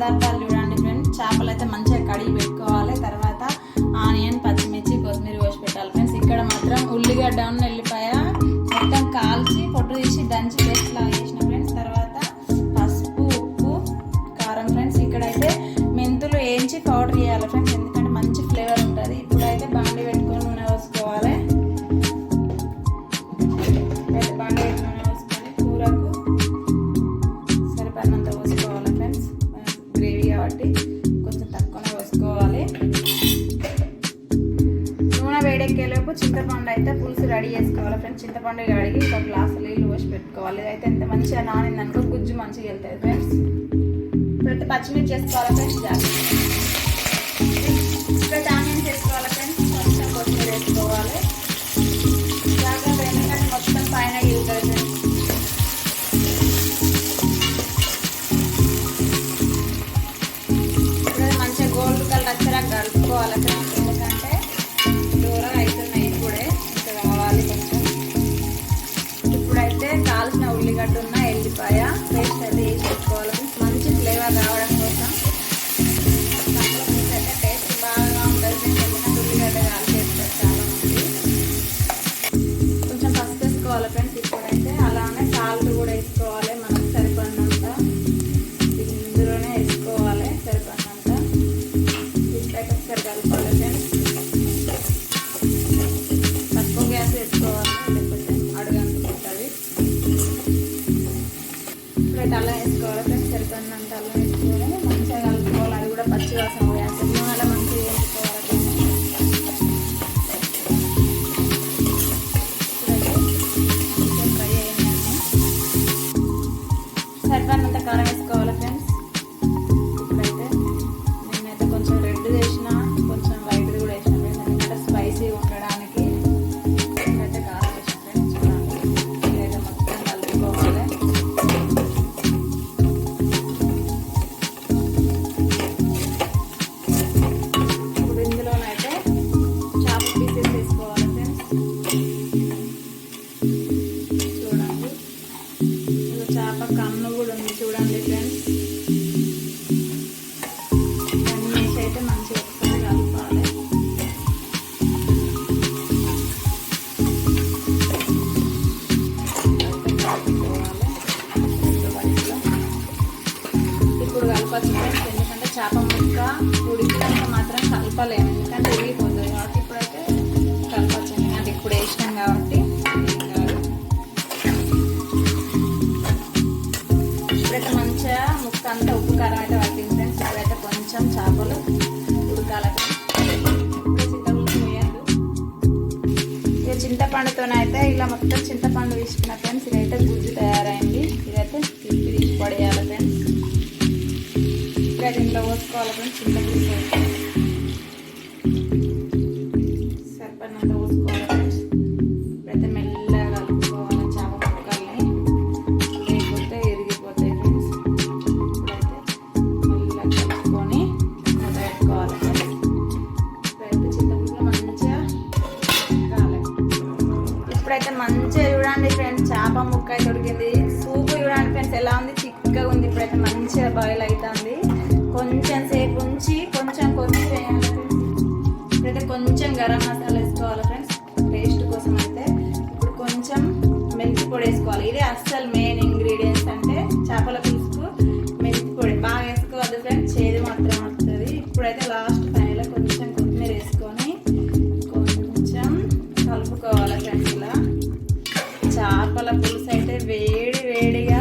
పదార్థాలు చూడండి ఫ్రెండ్స్. చేపలు అయితే మంచిగా కడిగి పెట్టుకోవాలి. తర్వాత ఆనియన్, పచ్చిమిర్చి, కొత్తిమీర కోసి పెట్టాలి ఫ్రెండ్స్. ఇక్కడ మాత్రం ఉల్లిగడ్డ, ఎల్లిపాయ మొత్తం కాల్చి పొట్టు తీసి దంచి పేస్ట్ లాగా చేసిన ఫ్రెండ్స్. తర్వాత పసుపు, ఉప్పు, కారం ఫ్రెండ్స్. ఇక్కడైతే మెంతులు వేయించి పౌడర్ చేయాలి ఫ్రెండ్స్, ఎందుకంటే మంచి ఫ్లేవర్ ఉంటుంది. ఇప్పుడైతే బాండి పెట్టుకొని నూనె పోసుకోవాలి. బాండి పెట్టి నూనె పోసుకొని కూరకు సరిపడినంత పోసుకోవాలి ఫ్రెండ్స్. గ్రేవీ కాబట్టి కొంచెం తక్కువనే పోసుకోవాలి. నూనె వేడెక్కేలోపు చింతపండు అయితే పులుసు రెడీ చేసుకోవాలి ఫ్రెండ్స్. చింతపండు కడిగి ఒక గ్లాసు నీళ్ళు పోసి పెట్టుకోవాలి. ఇదైతే ఎంత మంచిగా నానిందనుకో గుజ్జు మంచిగా వెళ్తాయి ఫ్రెండ్స్. ఇప్పుడైతే పచ్చిమిర్చి చేసుకోవాలి ఫ్రెండ్స్. ఇప్పుడైతే ఆనియన్స్ వేసుకోవాలి ఫ్రెండ్స్. కొంచెం కొత్తిమీర వేసుకోవాలి. జాగ్రత్త ఎందుకంటే మొత్తం పైన గిలుతుంది ఫ్రెండ్స్. ఇప్పుడైతే మంచిగా గోల్డ్ కలర్ వచ్చేలా కలుపుకోవాలి ఫ్రెండ్స్, ఎందుకంటే దూరం అవుతున్నాయి. ఇప్పుడే ఇంకా కావాలి కొంచెం. ఇప్పుడైతే కాల్చిన ఉల్లిగడ్డ ఉన్న ఎల్లిపాయ పేస్ట్ అయితే వేసి పెట్టుకోవాలి ఫ్రెండ్స్, మంచి ఫ్లేవర్ రావడం కోసం. అయితే టేస్ట్ బాగా ఉంటుంది ఫ్రెండ్స్, ఎందుకంటే ఉల్లిగడ్డ కాల్చి వేస్తారు చాలా మంది. కొంచెం పసుపు వేసుకోవాలి ఫ్రెండ్స్. ఇప్పుడైతే అలానే సాల్ట్ కూడా వేసుకోవాలి, మనకు సరిపడినంత ఇందులోనే వేసుకోవాలి సరిపడినంత. ఇప్పుడైతే ఒకసారి కలపాలి ఫ్రెండ్స్. తక్కువ గ్యాస్ వేసుకోవాలి, లేకపోతే అడుగంటుకుంటుంది. ఇప్పుడైతే అల్లం వేసుకోవాలి ఫ్రెండ్స్, సరిపడినంత అల్లం వేసుకొని మంచిగా కలుపుకోవాలి. అది కూడా పచ్చి వాసన పోయాలి, నూనెలో మంచిగా వేసుకోవాలి. ఇప్పుడైతే కొంచెం ఫ్రై అయ్యిందండి. సరిపడినంత కారం వేసుకోవాలి ఫ్రెండ్స్. ఇప్పుడైతే నేనైతే కొంచెం రెడ్ వేసిన, కొంచెం వైట్ కూడా వేసిన ఫ్రెండ్స్, ఎందుకంటే స్పైసీ ఉండడానికి. ఇప్పుడైతే కారం వేసిన ఫ్రెండ్స్. చూడండి, ఇదైతే మొత్తం కలుపుకోవాలి. ఇప్పుడు ఇందులోనైతే చేప పీసెస్ వేసుకోవాలి ఫ్రెండ్స్. చూడండి, ఇందులో చేప కన్ను కూడా ఉంది చూడండి ఫ్రెండ్స్. అన్నీ వేసి అయితే మంచిగా ఒకసారి కలపాలి. ఇప్పుడు కలపచ్చు ఫ్రెండ్స్, ఎందుకంటే చేప ముక్క ఉడికినాక మాత్రం కలపలేము, ఎందుకంటే ఉడికిపోతుంది కాబట్టి. ఇప్పుడైతే కలపచ్చు, ఎందుకంటే ఇప్పుడు వేసినాం కాబట్టి ఏం కాదు. ఇప్పుడైతే మంచిగా ముక్క అంతా ఉప్పు కారం అయితే పట్టింది ఫ్రెండ్స్. ఇప్పుడైతే కొంచెం చేపలు ఉడకాలి. ఇప్పుడు చింతపులుసు వేయద్దు. ఇక చింతపండుతోనైతే ఇలా మొత్తం చింతపండు తీసుకున్న ఫ్రెండ్స్. ఇదైతే గుజ్జు తయారైంది. ఇదైతే తీసి పడేయాలి ఫ్రెండ్స్. ఇప్పుడైతే దీంట్లో పోసుకోవాలి ఫ్రెండ్స్. చింతపులుసు అయితే సరిపడినంత పోసుకోవాలి ఫ్రెండ్స్. ఇప్పుడైతే మెల్లగా కలుపుకోవాలి చేప ముక్కల్ని, లేకపోతే ఇరిగిపోతాయి ఫ్రెండ్స్. ఇప్పుడైతే మెల్లగా కలుపుకొని మూత పెట్టుకోవాలి ఫ్రెండ్స్. ఇప్పుడైతే చింతపులుసు మంచిగా కావాలి. ఇప్పుడైతే మంచిగా చూడండి ఫ్రెండ్స్, చేప ముక్క అయితే ఉడికింది. సూపు చూడండి ఫ్రెండ్స్ ఎలా ఉంది, చిక్కగా ఉంది. ఇప్పుడైతే మంచిగా బాయిల్ అవుతుంది. కొంచెం సేపు ఉంచి కొంచెం కొత్తిమీర వేయాలి ఫ్రెండ్స్. ఇప్పుడైతే కొంచెం గరం మసాలా వేసుకోవాలి ఫ్రెండ్స్ టేస్ట్ కోసం అయితే. ఇప్పుడు కొంచెం మెంతి పొడి వేసుకోవాలి. ఇదే అస్సలు మెయిన్ ఇంగ్రీడియంట్స్, అంటే చేపల పులుసుకు మెంతి పొడి బాగా వేసుకోవద్దు ఫ్రెండ్స్, చేదు మాత్రం వస్తుంది. ఇప్పుడైతే లాస్ట్ ఫైనల్ కొంచెం కొత్తిమీర వేసుకొని కొంచెం కలుపుకోవాలి ఫ్రెండ్స్. ఇలా చేపల పులుసు అయితే వేడి వేడిగా